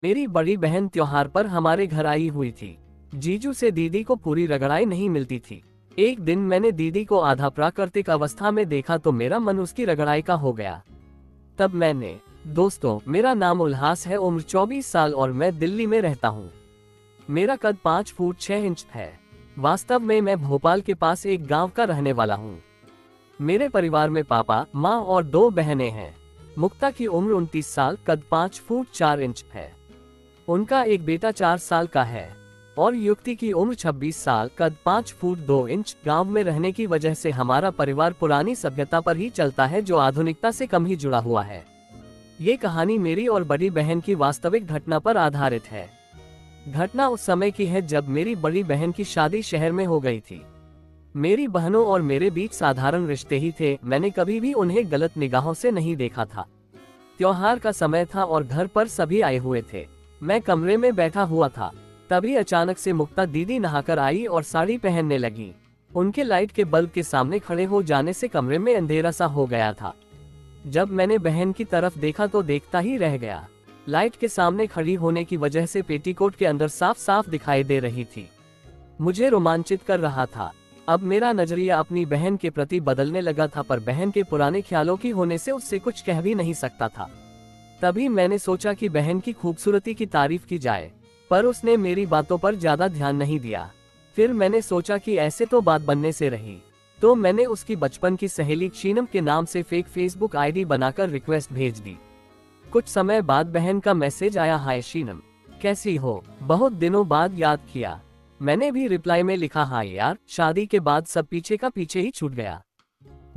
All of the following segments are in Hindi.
मेरी बड़ी बहन त्योहार पर हमारे घर आई हुई थी। जीजू से दीदी को पूरी रगड़ाई नहीं मिलती थी। एक दिन मैंने दीदी को आधा प्राकृतिक अवस्था में देखा तो मेरा मन उसकी रगड़ाई का हो गया। तब मैंने, दोस्तों मेरा नाम उल्लास है, उम्र 24 साल और मैं दिल्ली में रहता हूँ। मेरा कद 5 फुट 6 इंच है। वास्तव में मैं भोपाल के पास एक गांव का रहने वाला हूँ। मेरे परिवार में पापा, माँ और 2 बहनें हैं। मुक्ता की उम्र 29 साल, कद 5 फुट 4 इंच है। उनका एक बेटा 4 साल का है और युक्ति की उम्र 26 साल, कद 5 फुट 2 इंच। गांव में रहने की वजह से हमारा परिवार पुरानी सभ्यता पर ही चलता है, जो आधुनिकता से कम ही जुड़ा हुआ है। ये कहानी मेरी और बड़ी बहन की वास्तविक घटना पर आधारित है। घटना उस समय की है जब मेरी बड़ी बहन की शादी शहर में हो गई थी। मेरी बहनों और मेरे बीच साधारण रिश्ते ही थे। मैंने कभी भी उन्हें गलत निगाहों से नहीं देखा था। त्योहार का समय था और घर पर सभी आए हुए थे। मैं कमरे में बैठा हुआ था, तभी अचानक से मुक्ता दीदी नहाकर आई और साड़ी पहनने लगी। उनके लाइट के बल्ब के सामने खड़े हो जाने से कमरे में अंधेरा सा हो गया था। जब मैंने बहन की तरफ देखा तो देखता ही रह गया। लाइट के सामने खड़ी होने की वजह से पेटीकोट के अंदर साफ साफ दिखाई दे रही थी। मुझे रोमांचित कर रहा था। अब मेरा नजरिया अपनी बहन के प्रति बदलने लगा था, पर बहन के पुराने ख्यालों की होने से उससे कुछ कह भी नहीं सकता था। तभी मैंने सोचा कि बहन की खूबसूरती की तारीफ की जाए, पर उसने मेरी बातों पर ज्यादा ध्यान नहीं दिया। फिर मैंने सोचा कि ऐसे तो बात बनने से रही, तो मैंने उसकी बचपन की सहेली शीनम के नाम से फेक फेसबुक आईडी बनाकर रिक्वेस्ट भेज दी। कुछ समय बाद बहन का मैसेज आया, हाय शीनम, कैसी हो, बहुत दिनों बाद याद किया। मैंने भी रिप्लाई में लिखा, हाँ यार, शादी के बाद सब पीछे का पीछे ही छूट गया।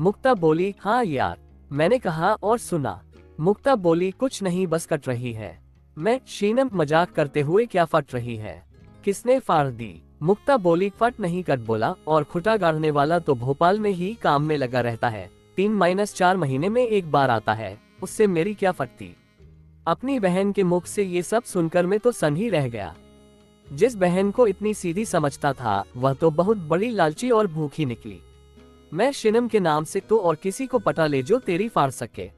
मुक्ता बोली, हाँ यार। मैंने कहा, और सुना? मुक्ता बोली, कुछ नहीं, बस कट रही है। मैं, शीनम मजाक करते हुए, क्या फट रही है? किसने फाड़ दी? मुक्ता बोली, फट नहीं, कट बोला, और खुटा गाड़ने वाला तो भोपाल में ही काम में लगा रहता है, 3-4 महीने में एक बार आता है, उससे मेरी क्या फटती। अपनी बहन के मुख से ये सब सुनकर मैं तो सन ही रह गया। जिस बहन को इतनी सीधी समझता था, वह तो बहुत बड़ी लालची और भूखी निकली। मैं शीनम के नाम से तो और किसी को पटा ले जो तेरी फाड़ सके।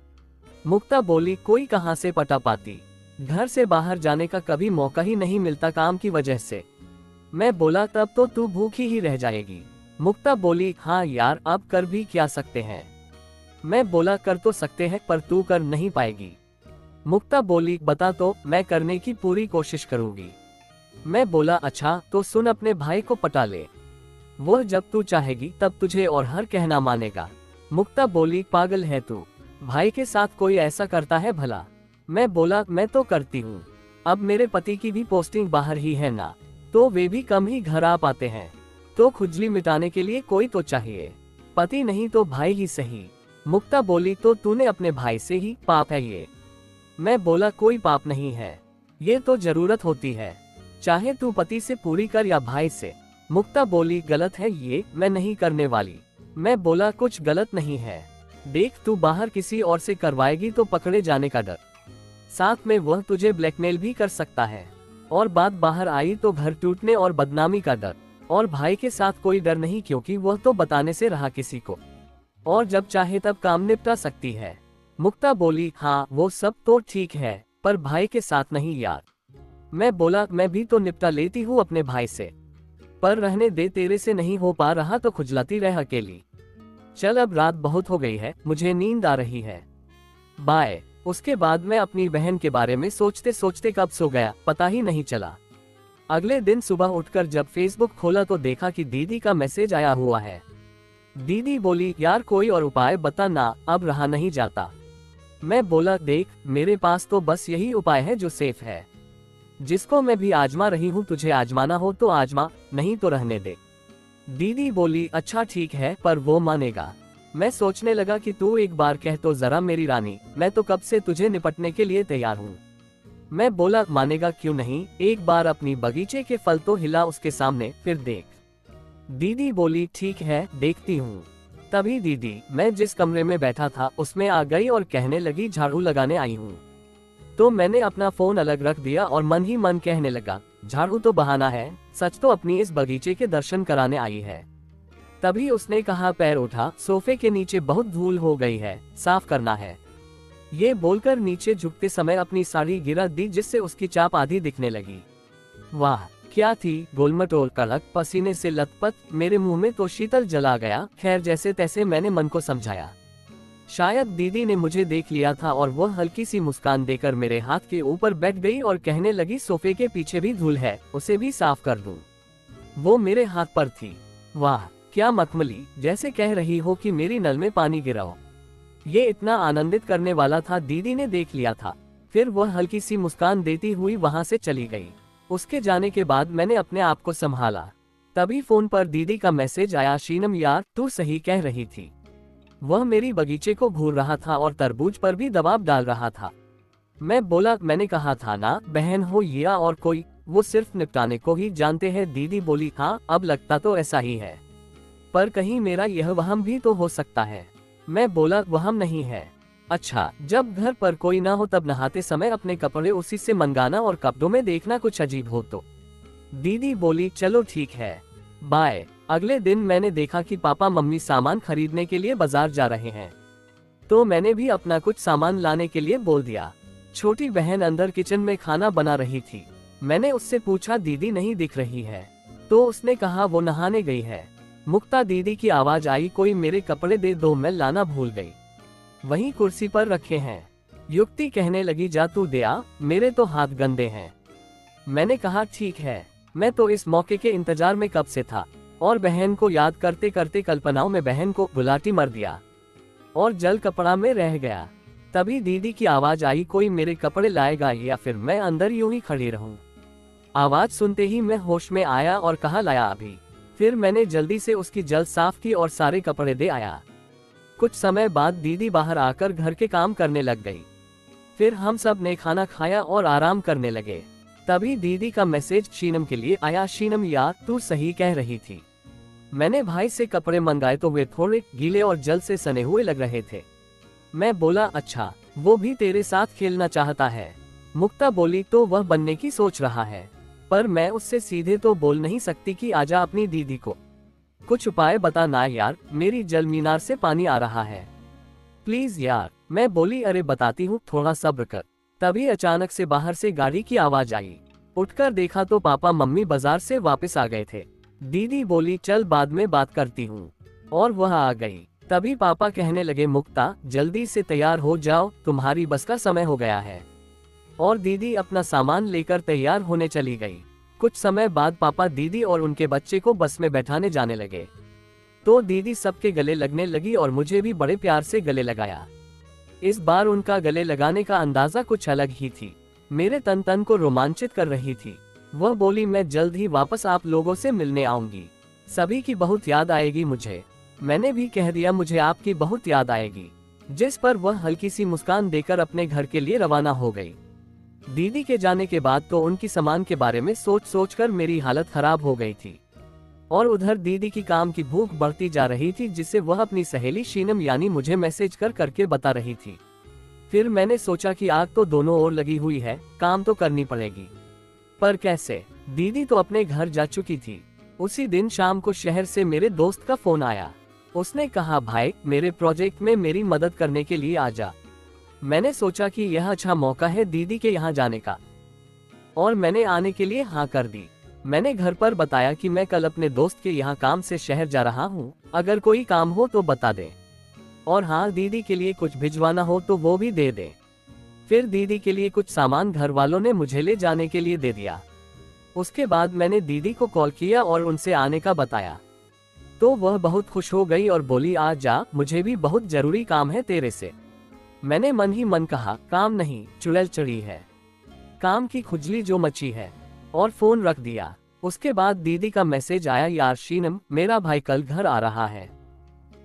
मुक्ता बोली, कोई कहां से पटा पाती, घर से बाहर जाने का कभी मौका ही नहीं मिलता काम की वजह से। मैं बोला, तब तो तू भूखी ही रह जाएगी। मुक्ता बोली, हाँ यार, अब कर भी क्या सकते हैं। मैं बोला, कर तो सकते हैं, पर तू कर नहीं पाएगी। मुक्ता बोली, बता तो, मैं करने की पूरी कोशिश करूंगी। मैं बोला, अच्छा तो सुन, अपने भाई को पटा ले, वो जब तू चाहेगी तब तुझे और हर कहना मानेगा। मुक्ता बोली, पागल है तू, भाई के साथ कोई ऐसा करता है भला? मैं बोला, मैं तो करती हूँ। अब मेरे पति की भी पोस्टिंग बाहर ही है ना, तो वे भी कम ही घर आ पाते हैं, तो खुजली मिटाने के लिए कोई तो चाहिए, पति नहीं तो भाई ही सही। मुक्ता बोली, तो तूने अपने भाई से ही, पाप है ये। मैं बोला, कोई पाप नहीं है, ये तो जरूरत होती है, चाहे तू पति से पूरी कर या भाई से। मुक्ता बोली, गलत है ये, मैं नहीं करने वाली। मैं बोला, कुछ गलत नहीं है, देख तू बाहर किसी और से करवाएगी तो पकड़े जाने का डर, साथ में वह तुझे ब्लैकमेल भी कर सकता है, और बात बाहर आई तो घर टूटने और बदनामी का डर। और भाई के साथ कोई डर नहीं, क्योंकि वह तो बताने से रहा किसी को, और जब चाहे तब काम निपटा सकती है। मुक्ता बोली, हाँ वो सब तो ठीक है, पर भाई के साथ नहीं यार। मैं बोला, मैं भी तो निपटा लेती हूँ अपने भाई से, पर रहने दे, तेरे से नहीं हो पा रहा तो खुजलाती रह अकेली। चल अब रात बहुत हो गई है, मुझे नींद आ रही है, बाय। उसके बाद मैं अपनी बहन के बारे में सोचते सोचते कब सो गया पता ही नहीं चला। अगले दिन सुबह उठकर जब फेसबुक खोला तो देखा कि दीदी का मैसेज आया हुआ है। दीदी बोली, यार कोई और उपाय बता ना, अब रहा नहीं जाता। मैं बोला, देख मेरे पास तो बस यही उपाय है जो सेफ है, जिसको मैं भी आजमा रही हूँ, तुझे आजमाना हो तो आजमा, नहीं तो रहने दे। दीदी बोली, अच्छा ठीक है, पर वो मानेगा? मैं सोचने लगा कि तू एक बार कह तो जरा मेरी रानी, मैं तो कब से तुझे निपटने के लिए तैयार हूँ। मैं बोला, मानेगा क्यों नहीं, एक बार अपनी बगीचे के फल तो हिला उसके सामने, फिर देख। दीदी बोली, ठीक है, देखती हूँ। तभी दीदी, मैं जिस कमरे में बैठा था उसमें आ गई और कहने लगी, झाड़ू लगाने आई हूँ। तो मैंने अपना फोन अलग रख दिया और मन ही मन कहने लगा, झाड़ू तो बहाना है, सच तो अपनी इस बगीचे के दर्शन कराने आई है। तभी उसने कहा, पैर उठा, सोफे के नीचे बहुत धूल हो गई है, साफ करना है। ये बोलकर नीचे झुकते समय अपनी साड़ी गिरा दी, जिससे उसकी चाप आधी दिखने लगी। वाह क्या थी, गोलमटोल कड़क, पसीने से लथपथ, मेरे मुंह में तो शीतल जला गया। खैर जैसे तैसे मैंने मन को समझाया। शायद दीदी ने मुझे देख लिया था और वह हल्की सी मुस्कान देकर मेरे हाथ के ऊपर बैठ गई और कहने लगी, सोफे के पीछे भी धूल है, उसे भी साफ कर दूं। वो मेरे हाथ पर थी। वाह क्या मखमली, जैसे कह रही हो कि मेरी नल में पानी गिराओ। ये इतना आनंदित करने वाला था। दीदी ने देख लिया था। फिर वह हल्की सी मुस्कान देती हुई वहां से चली गई। उसके जाने के बाद मैंने अपने आप को संभाला। तभी फोन पर दीदी का मैसेज आया, शीनम यार तू सही कह रही थी। वह मेरी बगीचे को घूर रहा था और तरबूज पर भी दबाव डाल रहा था। मैं बोला, मैंने कहा था ना, बहन हो या और कोई, वो सिर्फ निपटाने को ही जानते हैं। दीदी बोली, हाँ अब लगता तो ऐसा ही है, पर कहीं मेरा यह वहम भी तो हो सकता है। मैं बोला, वहम नहीं है। अच्छा, जब घर पर कोई ना हो तब नहाते समय अपने कपड़े उसी से मंगाना और कपड़ों में देखना कुछ अजीब हो तो। दीदी बोली, चलो ठीक है, बाय। अगले दिन मैंने देखा कि पापा मम्मी सामान खरीदने के लिए बाजार जा रहे हैं, तो मैंने भी अपना कुछ सामान लाने के लिए बोल दिया। छोटी बहन अंदर किचन में खाना बना रही थी। मैंने उससे पूछा, दीदी नहीं दिख रही है, तो उसने कहा वो नहाने गई है। मुक्ता दीदी की आवाज आई, कोई मेरे कपड़े दे दो, मैं लाना भूल गई, वहीं कुर्सी पर रखे हैं। युक्ति कहने लगी, जा तू दे आ, मेरे तो हाथ गंदे हैं। मैंने कहा ठीक है, मैं तो इस मौके के इंतजार में कब से था। और बहन को याद करते करते कल्पनाओं में बहन को गुलाटी मर दिया और जल कपड़ा में रह गया। तभी दीदी की आवाज आई, कोई मेरे कपड़े लाएगा या फिर मैं अंदर यूं ही खड़ी रहूं। आवाज सुनते ही मैं होश में आया और कहा, लाया अभी। फिर मैंने जल्दी से उसकी जल्द साफ की और सारे कपड़े दे आया। कुछ समय बाद दीदी बाहर आकर घर के काम करने लग गई। फिर हम सब ने खाना खाया और आराम करने लगे। तभी दीदी का मैसेज शीनम के लिए आया, शीनम यार तू सही कह रही थी। मैंने भाई से कपड़े मंगाए तो वे थोड़े गीले और जल से सने हुए लग रहे थे। मैं बोला, अच्छा, वो भी तेरे साथ खेलना चाहता है। मुक्ता बोली, तो वह बनने की सोच रहा है, पर मैं उससे सीधे तो बोल नहीं सकती कि आजा अपनी दीदी को कुछ उपाय बता ना यार, मेरी जल मीनार से पानी आ रहा है, प्लीज यार। मैं बोली, अरे बताती हूँ, थोड़ा सब्र कर। तभी अचानक से बाहर से गाड़ी की आवाज आई। उठकर देखा तो पापा मम्मी बाजार से वापस आ गए थे। दीदी बोली, चल बाद में बात करती हूँ, और वह आ गई। तभी पापा कहने लगे, मुक्ता जल्दी से तैयार हो जाओ, तुम्हारी बस का समय हो गया है। और दीदी अपना सामान लेकर तैयार होने चली गई। कुछ समय बाद पापा दीदी और उनके बच्चे को बस में बैठाने जाने लगे, तो दीदी सबके गले लगने लगी और मुझे भी बड़े प्यार से गले लगाया। इस बार उनका गले लगाने का अंदाजा कुछ अलग ही थी, मेरे तन तन को रोमांचित कर रही थी। वह बोली, मैं जल्द ही वापस आप लोगों से मिलने आऊंगी, सभी की बहुत याद आएगी मुझे। मैंने भी कह दिया, मुझे आपकी बहुत याद आएगी, जिस पर वह हल्की सी मुस्कान देकर अपने घर के लिए रवाना हो गई। दीदी के जाने के बाद तो उनकी सामान के बारे में सोच सोच कर मेरी हालत खराब हो गई थी, और उधर दीदी की काम की भूख बढ़ती जा रही थी, जिससे वह अपनी सहेली शीनम यानी मुझे मैसेज कर करके बता रही थी। फिर मैंने सोचा कि आग तो दोनों ओर लगी हुई है, काम तो करनी पड़ेगी, पर कैसे। दीदी तो अपने घर जा चुकी थी। उसी दिन शाम को शहर से मेरे दोस्त का फोन आया। उसने कहा, भाई मेरे प्रोजेक्ट में मेरी मदद करने के लिए आ जा। मैंने सोचा कि यह अच्छा मौका है दीदी के यहाँ जाने का, और मैंने आने के लिए हाँ कर दी। मैंने घर पर बताया कि मैं कल अपने दोस्त के यहाँ काम से शहर जा रहा हूँ, अगर कोई काम हो तो बता दे, और हाँ दीदी के लिए कुछ भिजवाना हो तो वो भी दे दे। फिर दीदी के लिए कुछ सामान घर वालों ने मुझे ले जाने के लिए दे दिया। उसके बाद मैंने दीदी को कॉल किया और उनसे आने का बताया, तो वह बहुत खुश हो गई और बोली, आ जा, मुझे भी बहुत जरूरी काम है तेरे से। मैंने मन ही मन कहा, काम नहीं, चुड़ैल चढ़ी है, काम की खुजली जो मची है, और फोन रख दिया। उसके बाद दीदी का मैसेज आया, यार शीनम मेरा भाई कल घर आ रहा है,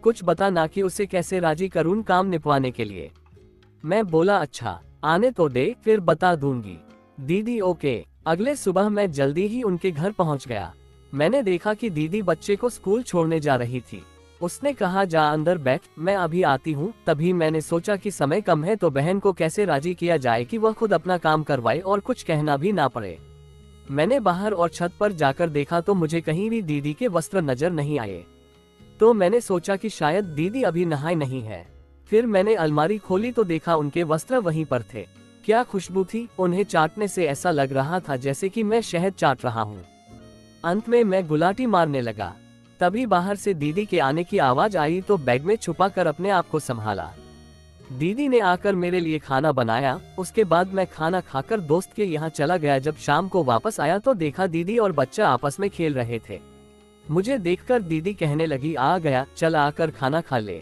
कुछ बता ना कि उसे कैसे राजी करूं काम निपवाने के लिए। मैं बोला, अच्छा आने तो दे, फिर बता दूंगी। दीदी ओके। अगले सुबह मैं जल्दी ही उनके घर पहुंच गया। मैंने देखा कि दीदी बच्चे को स्कूल छोड़ने जा रही थी। उसने कहा, जा अंदर बैठ, मैं अभी आती हूँ। तभी मैंने सोचा कि समय कम है तो बहन को कैसे राजी किया जाए कि वह खुद अपना काम करवाए और कुछ कहना भी ना पड़े। मैंने बाहर और छत पर जाकर देखा तो मुझे कहीं भी दीदी के वस्त्र नजर नहीं आए, तो मैंने सोचा कि शायद दीदी अभी नहाई नहीं है। फिर मैंने अलमारी खोली तो देखा उनके वस्त्र वहीं पर थे। क्या खुशबू थी, उन्हें चाटने से ऐसा लग रहा था जैसे कि मैं शहद चाट रहा हूँ। अंत में मैं गुलाटी मारने लगा। तभी बाहर से दीदी के आने की आवाज आई तो बैग में छुपा कर अपने आप को संभाला। दीदी ने आकर मेरे लिए खाना बनाया। उसके बाद मैं खाना खाकर दोस्त के यहाँ चला गया। जब शाम को वापस आया तो देखा दीदी और बच्चा आपस में खेल रहे थे। मुझे देखकर दीदी कहने लगी, आ गया, चल आकर खाना खा ले।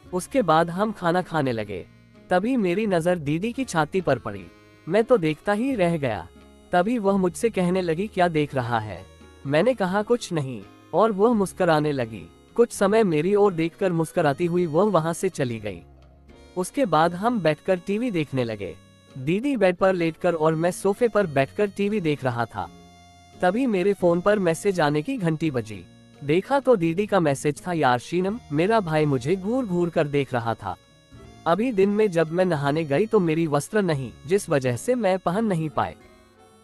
उसके बाद हम खाना खाने लगे। तभी मेरी नज़र दीदी की छाती पर पड़ी। मैं तो देखता ही रह गया। तभी वह मुझसे कहने लगी, क्या देख रहा है? मैंने कहा कुछ नहीं, और वह मुस्कुराने लगी। कुछ समय मेरी ओर देखकर मुस्कुराती हुई वह वहां से चली गई। उसके बाद हम बैठकर टीवी देखने लगे। दीदी बेड पर लेटकर और मैं सोफे पर बैठकर टीवी देख रहा था। तभी मेरे फोन पर मैसेज आने की घंटी बजी। देखा तो दीदी का मैसेज था, यार शीनम, मेरा भाई मुझे घूर घूर कर देख रहा था। अभी दिन में जब मैं नहाने गई तो मेरी वस्त्र नहीं, जिस वजह से मैं पहन नहीं पाए।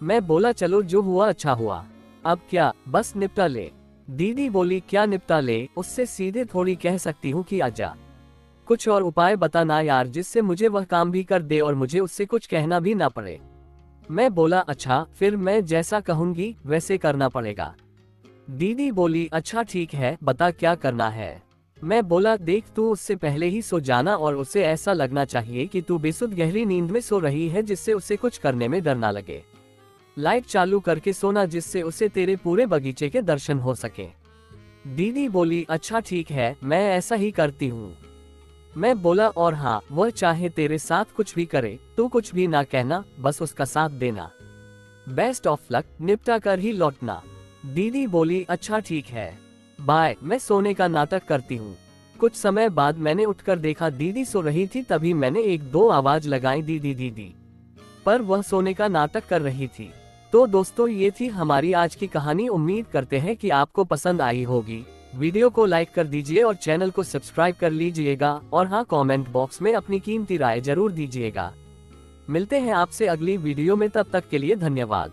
मैं बोला चलो जो हुआ अच्छा हुआ, अब क्या, बस निपटा ले। दीदी बोली, क्या निपटा ले? उससे सीधे थोड़ी कह सकती हूँ कि आजा। कुछ और उपाय बता ना यार, जिससे मुझे वह काम भी कर दे और मुझे उससे कुछ कहना भी ना पड़े। मैं बोला, अच्छा, फिर मैं जैसा कहूंगी वैसे करना पड़ेगा। दीदी बोली, अच्छा ठीक है, बता क्या करना है। मैं बोला, देख तू उससे पहले ही सो जाना और उसे ऐसा लगना चाहिए कि तू बेसुध गहरी नींद में सो रही है, जिससे उसे कुछ करने में डर ना लगे। लाइट चालू करके सोना, जिससे उसे तेरे पूरे बगीचे के दर्शन हो सके। दीदी बोली, अच्छा ठीक है, मैं ऐसा ही करती हूँ। मैं बोला, और हाँ, वह चाहे तेरे साथ कुछ भी करे, तू कुछ भी ना कहना, बस उसका साथ देना। बेस्ट ऑफ लक, निपटा कर ही लौटना। दीदी बोली, अच्छा ठीक है, बाय। मैं सोने का नाटक करती हूँ। कुछ समय बाद मैंने उठकर देखा दीदी सो रही थी। तभी मैंने एक दो आवाज लगाई, दीदी दीदी, पर वह सोने का नाटक कर रही थी। तो दोस्तों, ये थी हमारी आज की कहानी। उम्मीद करते हैं कि आपको पसंद आई होगी। वीडियो को लाइक कर दीजिए और चैनल को सब्सक्राइब कर लीजिएगा। और हाँ, कमेंट बॉक्स में अपनी कीमती राय जरूर दीजिएगा। मिलते हैं आपसे अगली वीडियो में, तब तक के लिए धन्यवाद।